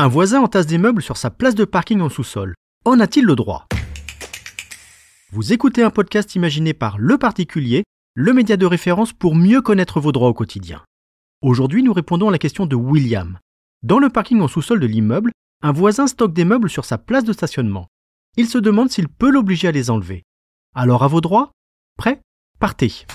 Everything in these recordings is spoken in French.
Un voisin entasse des meubles sur sa place de parking en sous-sol. En a-t-il le droit ? Vous écoutez un podcast imaginé par Le Particulier, le média de référence pour mieux connaître vos droits au quotidien. Aujourd'hui, nous répondons à la question de William. Dans le parking en sous-sol de l'immeuble, un voisin stocke des meubles sur sa place de stationnement. Il se demande s'il peut l'obliger à les enlever. Alors à vos droits ? Prêt ? Partez.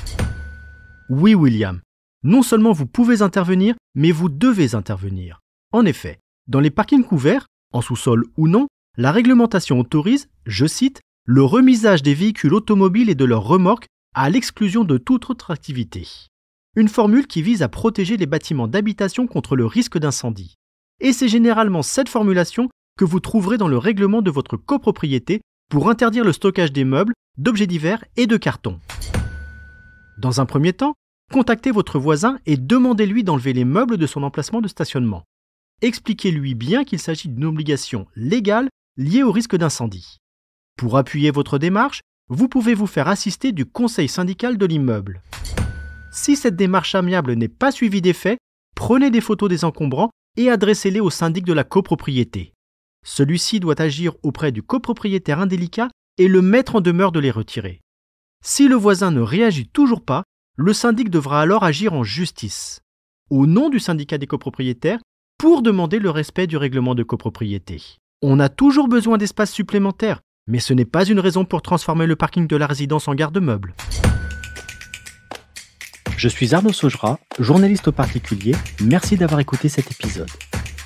Oui, William. Non seulement vous pouvez intervenir, mais vous devez intervenir. En effet, dans les parkings couverts, en sous-sol ou non, la réglementation autorise, je cite, le remisage des véhicules automobiles et de leurs remorques à l'exclusion de toute autre activité. Une formule qui vise à protéger les bâtiments d'habitation contre le risque d'incendie. Et c'est généralement cette formulation que vous trouverez dans le règlement de votre copropriété pour interdire le stockage des meubles, d'objets divers et de cartons. Dans un premier temps, contactez votre voisin et demandez-lui d'enlever les meubles de son emplacement de stationnement. Expliquez-lui bien qu'il s'agit d'une obligation légale liée au risque d'incendie. Pour appuyer votre démarche, vous pouvez vous faire assister du conseil syndical de l'immeuble. Si cette démarche amiable n'est pas suivie d'effet, prenez des photos des encombrants et adressez-les au syndic de la copropriété. Celui-ci doit agir auprès du copropriétaire indélicat et le mettre en demeure de les retirer. Si le voisin ne réagit toujours pas, le syndic devra alors agir en justice, au nom du syndicat des copropriétaires, pour demander le respect du règlement de copropriété. On a toujours besoin d'espace supplémentaire, mais ce n'est pas une raison pour transformer le parking de la résidence en garde-meubles. Je suis Arnaud Saugera, journaliste au Particulier. Merci d'avoir écouté cet épisode.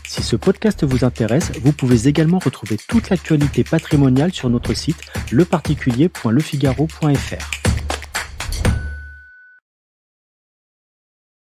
Si ce podcast vous intéresse, vous pouvez également retrouver toute l'actualité patrimoniale sur notre site leparticulier.lefigaro.fr.